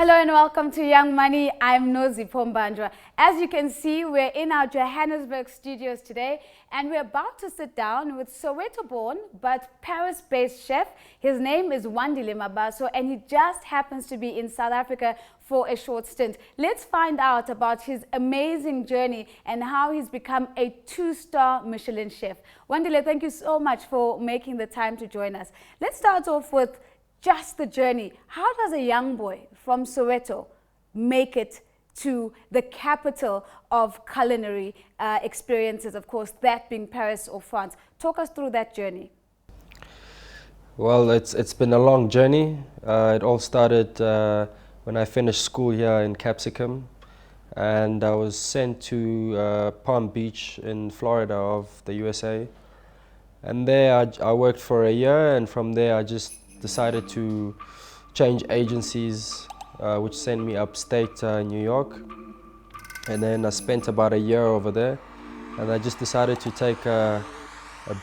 Hello and welcome to Young Money. I'm Nozi Pombanjwa. As you can see, we're in our Johannesburg studios today and we're about to sit down with Soweto-born but Paris-based chef. His name is Wandile Mabaso and he just happens to be in South Africa for a short stint. Let's find out about his amazing journey and how he's become a 2-star Michelin chef. Wandile, thank you so much for making the time to join us. Let's start off with just the journey. How does a young boy from Soweto make it to the capital of culinary experiences, of course, that being Paris or France? Talk us through that journey. Well, it's been a long journey. It all started when I finished school here in Capsicum, and I was sent to Palm Beach in Florida of the USA. And there I worked for a year, and from there I just decided to change agencies, which sent me upstate New York. And then I spent about a year over there, and I just decided to take a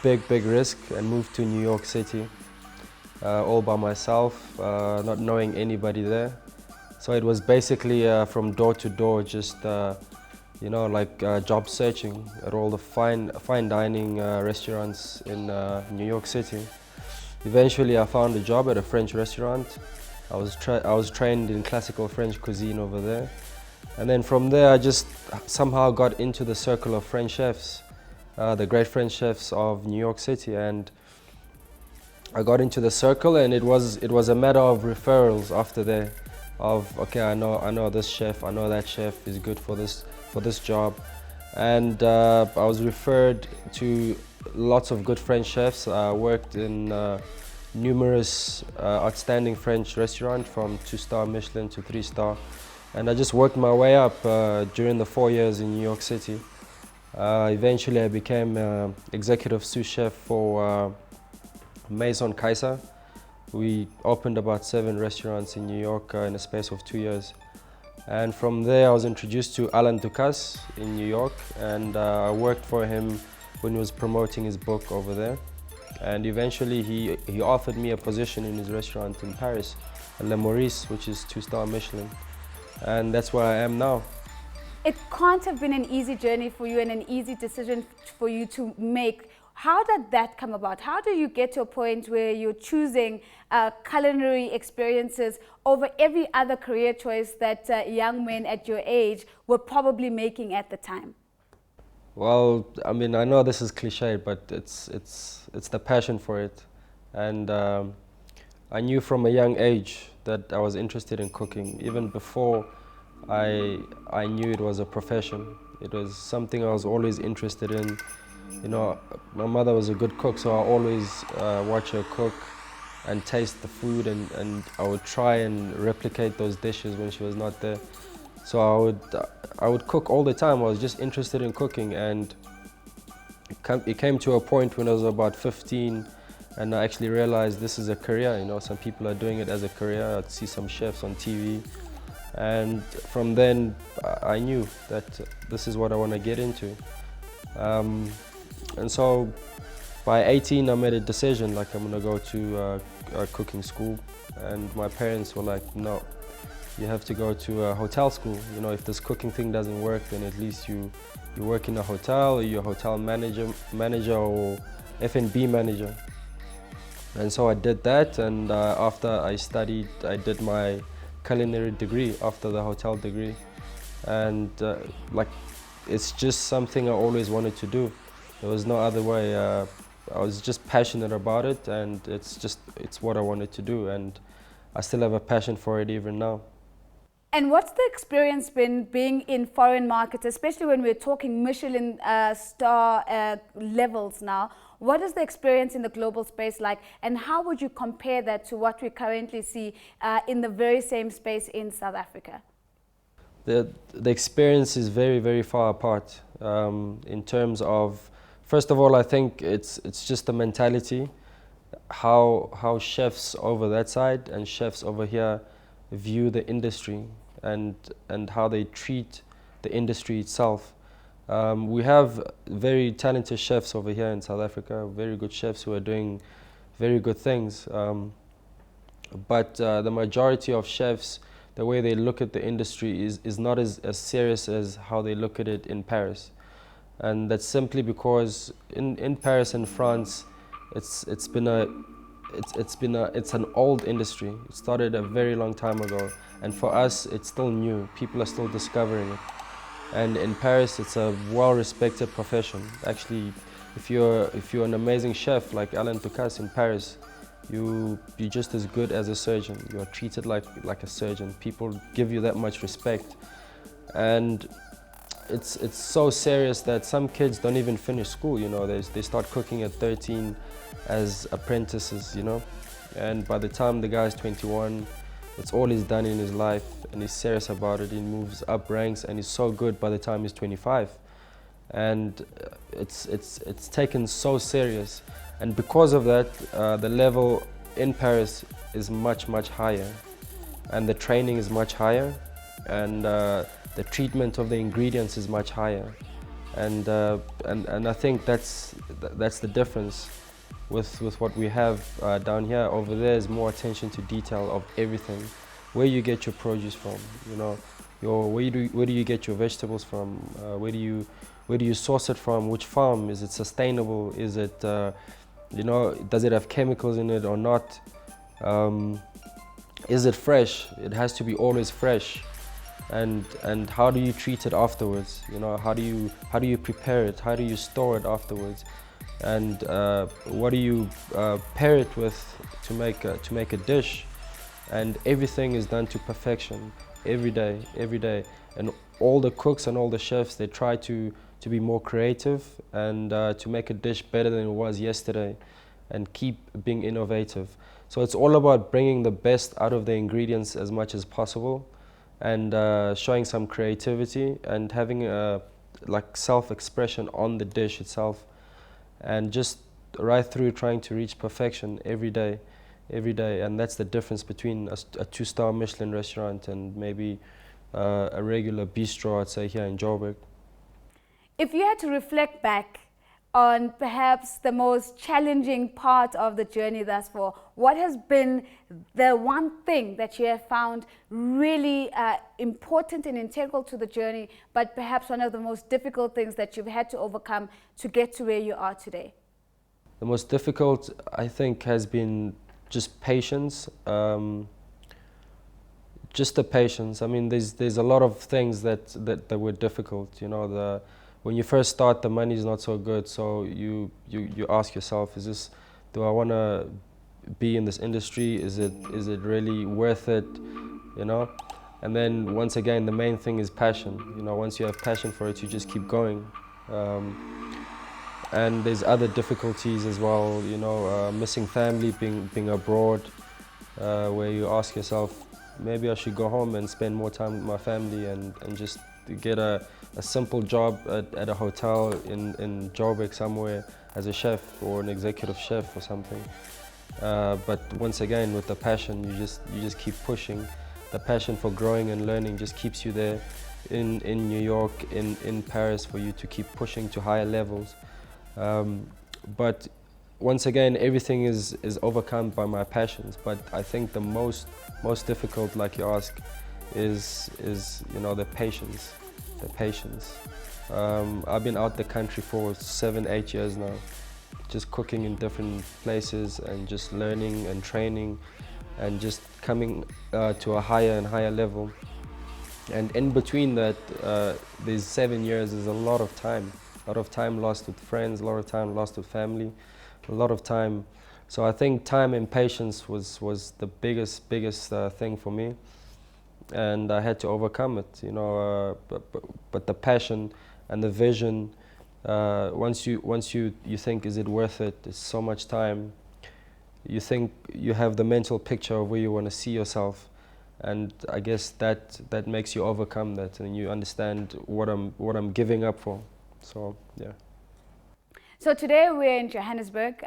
big risk and move to New York City, all by myself, not knowing anybody there. So it was basically from door to door, just job searching at all the fine dining restaurants in New York City. Eventually I found a job at a French restaurant. I was trained in classical French cuisine over there. And then from there I just somehow got into the circle of French chefs, the great French chefs of New York City. And I got into the circle, and it was a matter of referrals after there, of okay, I know this chef, I know that chef is good for this job. And I was referred to lots of good French chefs. I worked in numerous outstanding French restaurants, from 2-star Michelin to 3-star. And I just worked my way up during the 4 years in New York City. Eventually I became executive sous chef for Maison Kaiser. We opened about 7 restaurants in New York in a space of 2 years. And from there I was introduced to Alain Ducasse in New York, and I worked for him when he was promoting his book over there. And eventually he offered me a position in his restaurant in Paris, Meurice, which is 2-star Michelin. And that's where I am now. It can't have been an easy journey for you and an easy decision for you to make. How did that come about? How do you get to a point where you're choosing culinary experiences over every other career choice that young men at your age were probably making at the time? Well, I mean, I know this is cliche, but it's the passion for it. And I knew from a young age that I was interested in cooking. Even before I knew it was a profession. It was something I was always interested in. You know, my mother was a good cook, so I always watch her cook and taste the food, and I would try and replicate those dishes when she was not there. So I would cook all the time. I was just interested in cooking, and it came to a point when I was about 15, and I actually realized this is a career. You know, some people are doing it as a career. I'd see some chefs on TV, and from then I knew that this is what I want to get into. And so by 18 I made a decision, like, I'm gonna go to a cooking school, and my parents were like, no, you have to go to a hotel school. You know, if this cooking thing doesn't work, then at least you work in a hotel, or you're a hotel manager or F&B manager. And so I did that, and after I studied, I did my culinary degree after the hotel degree. And it's just something I always wanted to do. There was no other way. I was just passionate about it, and it's what I wanted to do, and I still have a passion for it even now. And what's the experience been being in foreign markets, especially when we're talking Michelin star levels now? What is the experience in the global space like, and how would you compare that to what we currently see in the very same space in South Africa? The experience is very far apart in terms of, first of all, I think it's just the mentality, how chefs over that side and chefs over here view the industry, and how they treat the industry itself. We have very talented chefs over here in South Africa, very good chefs who are doing very good things. But the majority of chefs the way they look at the industry is not as serious as how they look at it in Paris. And that's simply because in Paris and France, it's an old industry. It started a very long time ago, and for us it's still new. People are still discovering it. And in Paris, it's a well-respected profession. Actually, if you're an amazing chef like Alain Ducasse in Paris, you're just as good as a surgeon. You are treated like a surgeon. People give you that much respect, and it's so serious that some kids don't even finish school. You know, they start cooking at 13 as apprentices. You know, and by the time the guy's 21, it's all he's done in his life, and he's serious about it. He moves up ranks, and he's so good by the time he's 25, and it's taken so serious. And because of that, the level in Paris is much higher, and the training is much higher, and the treatment of the ingredients is much higher, and I think that's the difference with what we have down here. Over there is more attention to detail of everything, where you get your produce from, you know, where do you get your vegetables from, where do you source it from, which farm, is it sustainable, is it you know, does it have chemicals in it or not, is it fresh? It has to be always fresh. And how do you treat it afterwards? You know, how do you prepare it? How do you store it afterwards? And what do you pair it with to make a dish? And everything is done to perfection every day. And all the cooks and all the chefs, they try to be more creative and to make a dish better than it was yesterday, and keep being innovative. So it's all about bringing the best out of the ingredients as much as possible, and showing some creativity and having like self-expression on the dish itself, and just right through trying to reach perfection every day. And that's the difference between a 2-star Michelin restaurant and maybe a regular bistro, I'd say, here in Joburg. If you had to reflect back on perhaps the most challenging part of the journey thus far, what has been the one thing that you have found really important and integral to the journey, but perhaps one of the most difficult things that you've had to overcome to get to where you are today? The most difficult, I think, has been just patience. Just the patience. I mean, there's a lot of things that were difficult. You know, when you first start, the money is not so good, so you ask yourself, do I want to be in this industry? Is it really worth it? You know, and then once again, the main thing is passion. You know, once you have passion for it, you just keep going. And there's other difficulties as well. You know, missing family, being abroad, where you ask yourself, maybe I should go home and spend more time with my family, and just get a simple job at a hotel in Joburg somewhere as a chef or an executive chef or something. But once again, with the passion, you just keep pushing. The passion for growing and learning just keeps you there in New York, in Paris, for you to keep pushing to higher levels. But once again, everything is overcome by my passions. But I think the most difficult, like you ask, is you know, the patience. I've been out the country for 7-8 years now, just cooking in different places and just learning and training and just coming to a higher and higher level. And in between that, these 7 years is a lot of time lost with friends, a lot of time lost with family, a lot of time. So I think time and patience was the biggest thing for me. And I had to overcome it, you know. But the passion and the vision, once you think, is it worth it? It's so much time. You think you have the mental picture of where you want to see yourself, and I guess that makes you overcome that, and you understand what I'm giving up for. So yeah. So today we're in Johannesburg.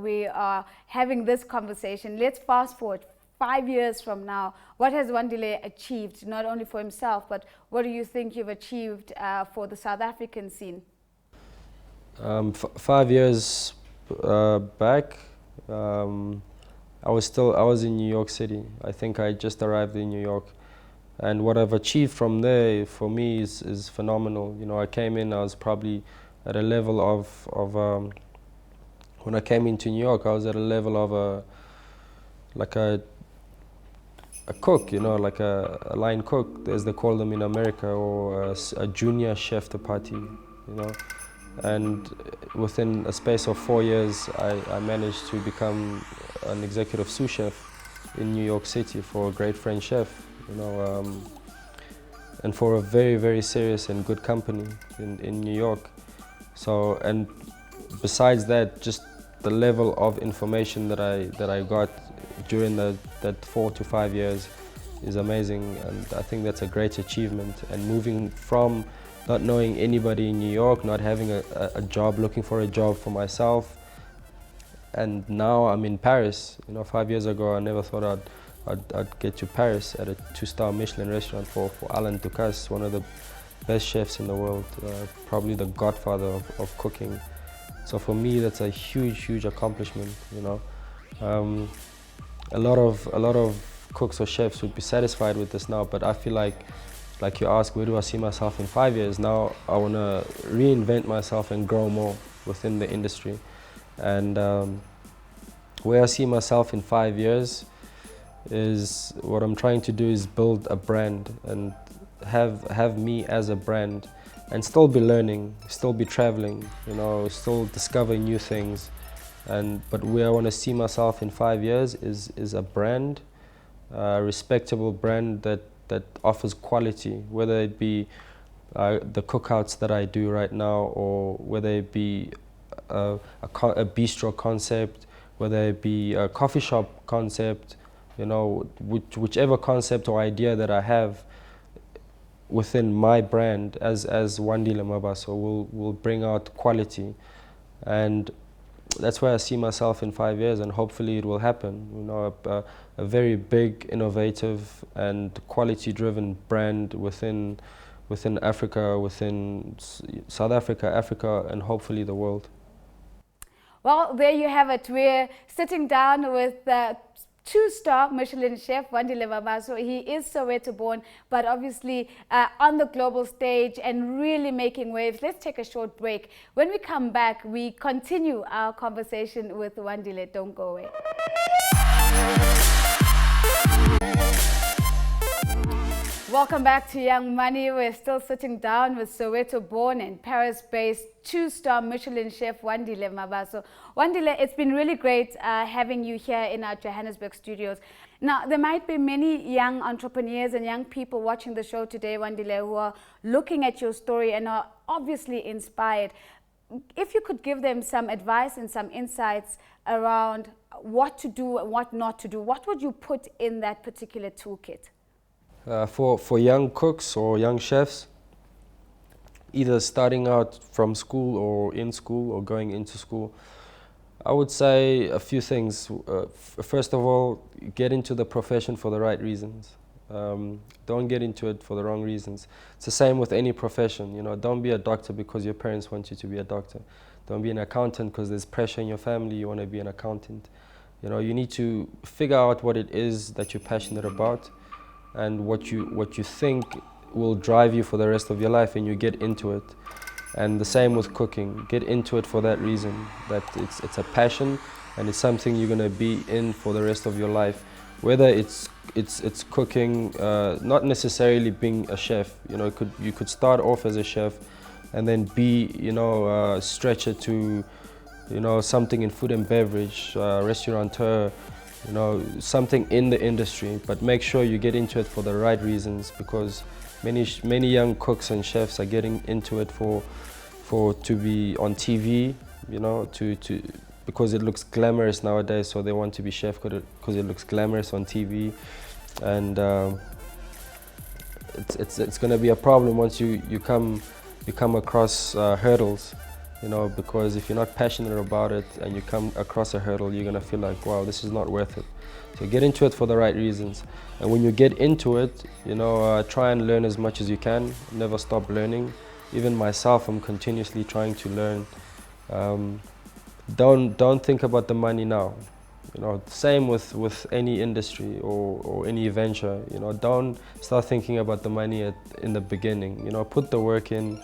We are having this conversation. Let's fast forward 5 years from now. What has Wandile achieved, not only for himself, but what do you think you've achieved for the South African scene? 5 years back, I was in New York City. I think I just arrived in New York. And what I've achieved from there, for me, is phenomenal. You know, I came in, I was probably at a level of when I came into New York, I was at a level of like a cook, you know, like a line cook, as they call them in America, or a junior chef de partie, you know. And within a space of 4 years, I managed to become an executive sous chef in New York City for a great French chef, you know, and for a very, very serious and good company in New York. So, and besides that, just the level of information that I got during that 4 to 5 years is amazing, and I think that's a great achievement. And moving from not knowing anybody in New York, not having a job, looking for a job for myself, and now I'm in Paris. You know, 5 years ago I never thought I'd get to Paris at a 2-star Michelin restaurant for Alain Ducasse, one of the best chefs in the world, probably the godfather of cooking. So for me, that's a huge, huge accomplishment. You know, a lot of cooks or chefs would be satisfied with this now, but I feel like you ask, where do I see myself in 5 years? Now I want to reinvent myself and grow more within the industry. And where I see myself in 5 years is, what I'm trying to do is build a brand and have me as a brand, and still be learning, still be traveling, you know, still discovering new things. But where I want to see myself in 5 years is a brand, a respectable brand that offers quality, whether it be the cookouts that I do right now, or whether it be a bistro concept, whether it be a coffee shop concept, you know, whichever concept or idea that I have within my brand as Wandile Mabaso will bring out quality. And that's where I see myself in 5 years, and hopefully it will happen. You know, a very big, innovative and quality-driven brand within Africa, within South Africa, Africa, and hopefully the world. Well, there you have it. We're sitting down with the 2-star Michelin chef Wandile Mabaso. He is Soweto-born, but obviously on the global stage and really making waves. Let's take a short break. When we come back, we continue our conversation with Wandile. Don't go away. Welcome back to Young Money. We're still sitting down with Soweto-born and Paris-based 2-star Michelin chef Wandile Mabaso. Wandile, it's been really great having you here in our Johannesburg studios. Now, there might be many young entrepreneurs and young people watching the show today, Wandile, who are looking at your story and are obviously inspired. If you could give them some advice and some insights around what to do and what not to do, what would you put in that particular toolkit? For young cooks or young chefs, either starting out from school or in school or going into school, I would say a few things. First of all, get into the profession for the right reasons. Don't get into it for the wrong reasons. It's the same with any profession. You know, don't be a doctor because your parents want you to be a doctor. Don't be an accountant because there's pressure in your family, you want to be an accountant. You know, you need to figure out what it is that you're passionate about, and what you think will drive you for the rest of your life, and you get into it. And the same with cooking. Get into it for that reason, that it's a passion and it's something you're going to be in for the rest of your life. Whether it's cooking, not necessarily being a chef. You know, you could start off as a chef and then be, you know, stretch it to, you know, something in food and beverage, restaurateur, you know, something in the industry, but make sure you get into it for the right reasons, because many young cooks and chefs are getting into it for to be on TV, you know, because it looks glamorous nowadays, so they want to be chef because it looks glamorous on TV, and it's going to be a problem once you come across hurdles. You know, because if you're not passionate about it and you come across a hurdle, you're gonna feel like, wow, this is not worth it. So get into it for the right reasons. And when you get into it, you know, try and learn as much as you can. Never stop learning. Even myself, I'm continuously trying to learn. Don't think about the money now. You know, same with any industry or any venture. You know, don't start thinking about the money in the beginning. You know, put the work in,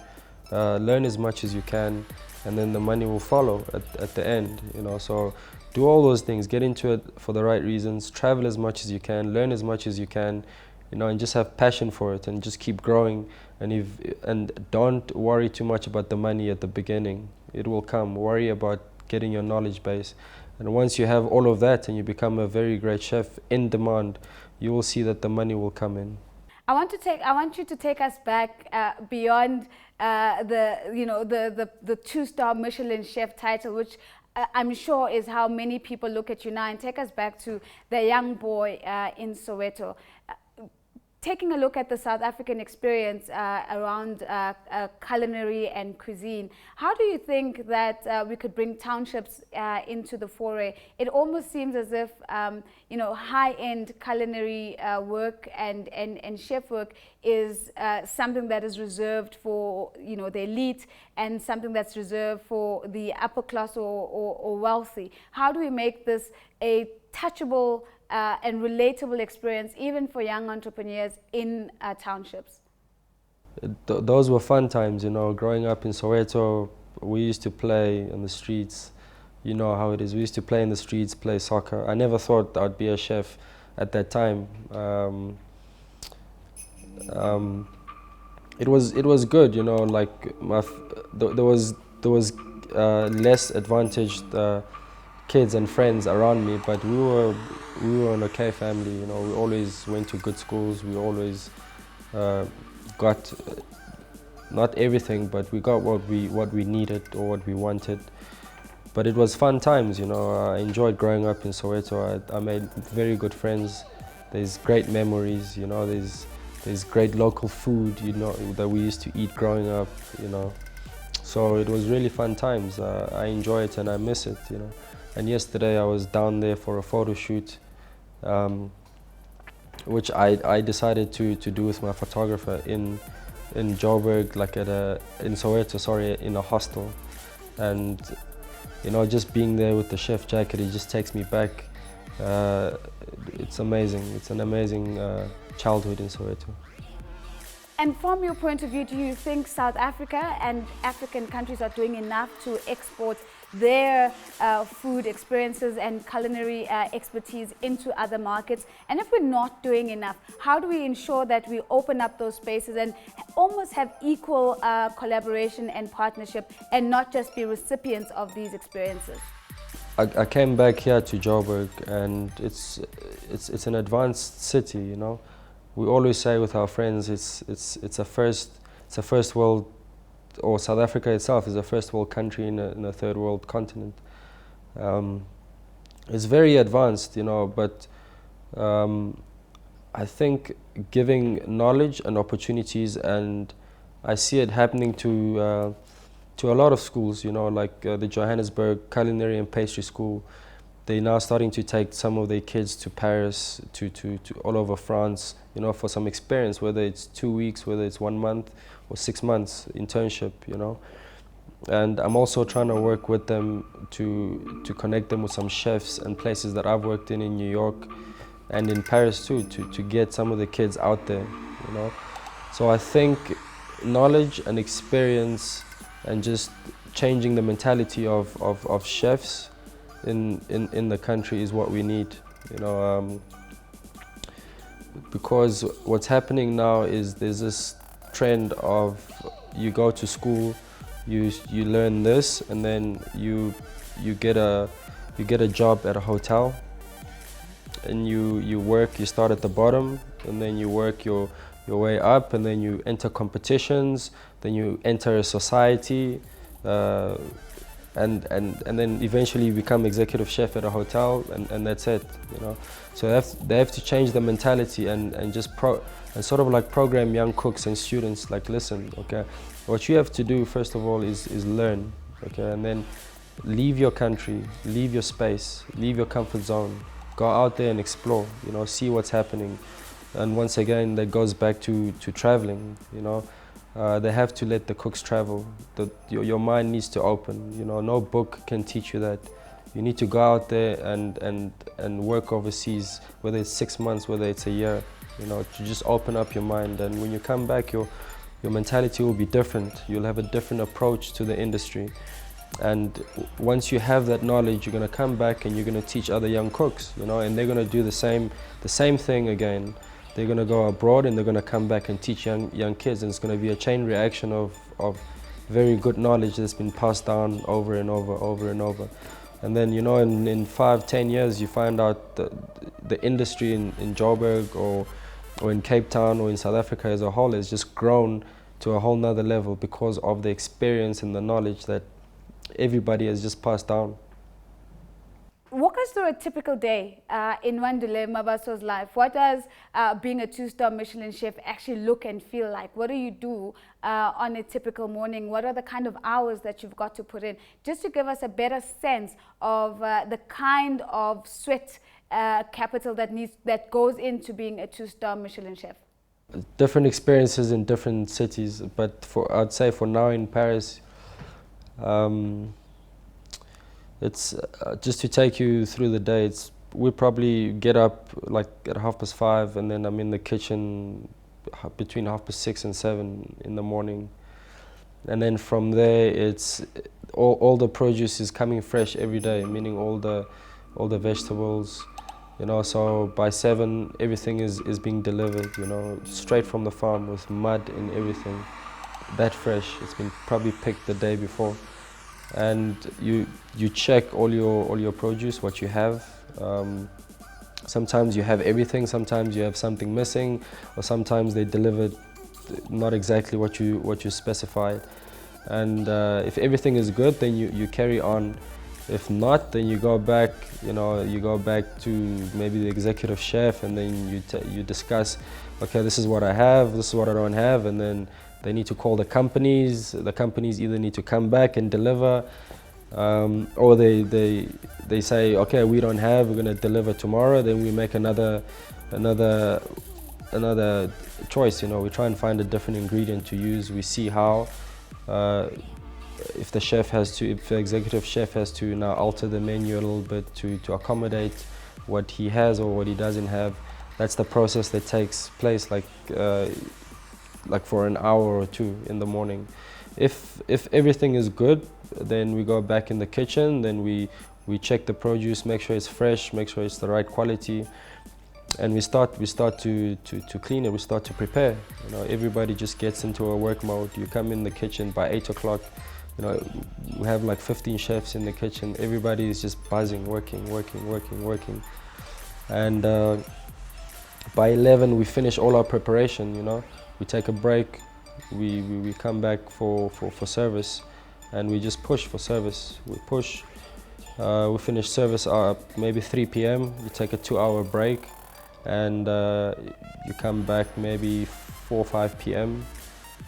learn as much as you can, and then the money will follow at the end. You know, so do all those things. Get into it for the right reasons. Travel as much as you can. Learn as much as you can. You know, and just have passion for it and just keep growing. And don't worry too much about the money at the beginning. It will come. Worry about getting your knowledge base. And once you have all of that and you become a very great chef in demand, you will see that the money will come in. I want you to take us back beyond the 2-star Michelin chef title, which I'm sure is how many people look at you now, and take us back to the young boy in Soweto. Taking a look at the South African experience around culinary and cuisine, how do you think that we could bring townships into the foray? It almost seems as if high-end culinary work and chef work is something that is reserved for the elite, and something that's reserved for the upper class or wealthy. How do we make this a touchable and relatable experience even for young entrepreneurs in townships? Those were fun times, you know. Growing up in Soweto, we used to play in the streets. You know how it is. We used to play in the streets, play soccer. I never thought I'd be a chef at that time. It was good, you know. Like there was less advantaged kids and friends around me, but we were an okay family. You know, we always went to good schools. We always got not everything, but we got what we needed or what we wanted. But it was fun times. You know, I enjoyed growing up in Soweto. I made very good friends. There's great memories. You know, there's great local food. You know, that we used to eat growing up. You know, so it was really fun times. I enjoy it and I miss it. You know. And yesterday I was down there for a photo shoot, which I decided to do with my photographer in Joburg, like in Soweto, sorry, in a hostel. And you know, just being there with the chef jacket, it just takes me back. It's amazing. It's an amazing childhood in Soweto. And from your point of view, do you think South Africa and African countries are doing enough to export their food experiences and culinary expertise into other markets? And if we're not doing enough, how do we ensure that we open up those spaces and almost have equal collaboration and partnership, and not just be recipients of these experiences? I came back here to Joburg, and it's an advanced city, you know. We always say with our friends, it's a first world, or South Africa itself is a first world country in a third world continent. It's very advanced, you know, but I think giving knowledge and opportunities, and I see it happening to a lot of schools, you know, like the Johannesburg Culinary and Pastry School. They're now starting to take some of their kids to Paris, to all over France, you know, for some experience, whether it's 2 weeks, whether it's 1 month or 6 months internship, you know. And I'm also trying to work with them to connect them with some chefs and places that I've worked in New York and in Paris too, to get some of the kids out there, you know. So I think knowledge and experience and just changing the mentality of chefs in the country is what we need, you know, because what's happening now is there's this trend of you go to school, you learn this, and then you get a job at a hotel, and you work. You start at the bottom, and then you work your way up, and then you enter competitions, then you enter a society. And then eventually you become executive chef at a hotel, and that's it, you know. So they have to change the mentality and just sort of like program young cooks and students, like, listen, okay, what you have to do first of all is learn, okay, and then leave your country, leave your space, leave your comfort zone, go out there and explore, you know, see what's happening. And once again, that goes back to traveling, you know. They have to let the cooks travel. Your mind needs to open. You know, no book can teach you that. You need to go out there and work overseas, whether it's 6 months, whether it's a year, you know, to just open up your mind. And when you come back, your mentality will be different. You'll have a different approach to the industry. And once you have that knowledge, you're going to come back and you're going to teach other young cooks, you know, and they're going to do the same thing again. They're going to go abroad and they're going to come back and teach young kids, and it's going to be a chain reaction of very good knowledge that's been passed down over and over. And then, you know, in 5-10 years, you find out the industry in Joburg or in Cape Town or in South Africa as a whole has just grown to a whole nother level because of the experience and the knowledge that everybody has just passed down. Walk us through a typical day in Wandile Mabaso's life. What does being a 2-star Michelin chef actually look and feel like? What do you do on a typical morning? What are the kind of hours that you've got to put in? Just to give us a better sense of the kind of sweat capital that goes into being a 2-star Michelin chef. Different experiences in different cities, but I'd say for now in Paris, it's just to take you through the day. We probably get up like at 5:30, and then I'm in the kitchen between 6:30 and 7 in the morning. And then from there, it's all the produce is coming fresh every day, meaning all the vegetables, you know. So by 7, everything is being delivered, you know, straight from the farm with mud and everything, that fresh. It's been probably picked the day before. And you check all your produce, what you have. Sometimes you have everything, sometimes you have something missing, or sometimes they delivered not exactly what you specified. And if everything is good, then you carry on. If not, then you go back. You know, you go back to maybe the executive chef, and then you discuss. Okay, this is what I have. This is what I don't have, and then they need to call the companies. The companies either need to come back and deliver, or they say, okay, we don't have, we're going to deliver tomorrow. Then we make another choice. You know, we try and find a different ingredient to use. We see how, if the executive chef has to now alter the menu a little bit to accommodate what he has or what he doesn't have. That's the process that takes place, like for an hour or 2 in the morning. If everything is good, then we go back in the kitchen, then we check the produce, make sure it's fresh, make sure it's the right quality, and we start to clean it, we start to prepare. You know, everybody just gets into a work mode. You come in the kitchen by 8 o'clock, you know, we have like 15 chefs in the kitchen. Everybody is just buzzing, working. And by 11 we finish all our preparation, you know. We take a break, we come back for service, and we just push for service. We push, we finish service maybe 3 p.m. You take a 2-hour break, and you come back maybe 4 or 5 p.m.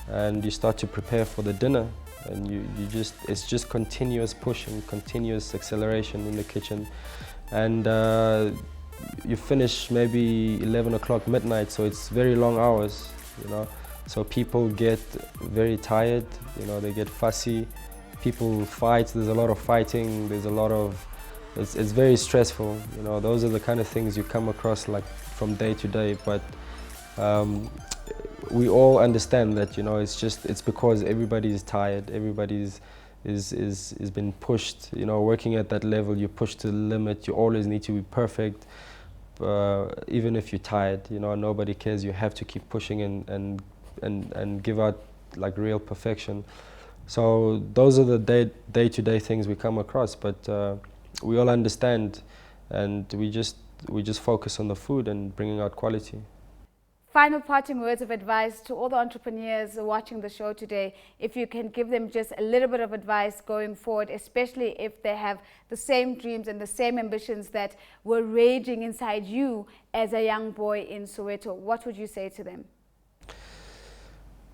and you start to prepare for the dinner. And it's just continuous pushing, continuous acceleration in the kitchen. And you finish maybe 11 o'clock midnight, so it's very long hours, you know. So people get very tired, you know, they get fussy. People fight, there's a lot of fighting, it's very stressful, you know. Those are the kind of things you come across like from day to day, but we all understand that, you know, it's because everybody is tired, everybody's is been pushed, you know. Working at that level, you're pushed to the limit, you always need to be perfect, even if you're tired, you know, nobody cares. You have to keep pushing and give out like real perfection. So those are the day-to-day things we come across, but we all understand, and we just focus on the food and bringing out quality. Final parting words of advice to all the entrepreneurs watching the show today, if you can give them just a little bit of advice going forward, especially if they have the same dreams and the same ambitions that were raging inside you as a young boy in Soweto, what would you say to them?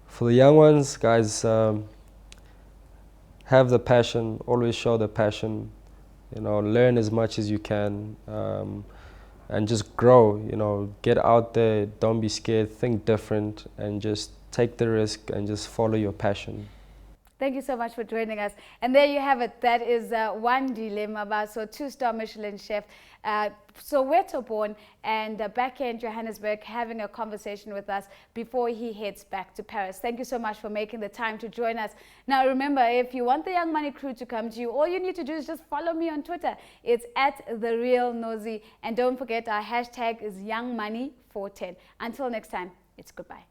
For the young ones, guys, have the passion, always show the passion, you know, learn as much as you can, and just grow, you know, get out there, don't be scared, think different, and just take the risk and just follow your passion. Thank you so much for joining us. And there you have it. That is Wandile Mabaso, 2-star Michelin chef, Soweto-born, and back here in Johannesburg, having a conversation with us before he heads back to Paris. Thank you so much for making the time to join us. Now remember, if you want the Young Money crew to come to you, all you need to do is just follow me on Twitter. It's @TheRealNozi. And don't forget, our hashtag is YoungMoney410. Until next time, it's goodbye.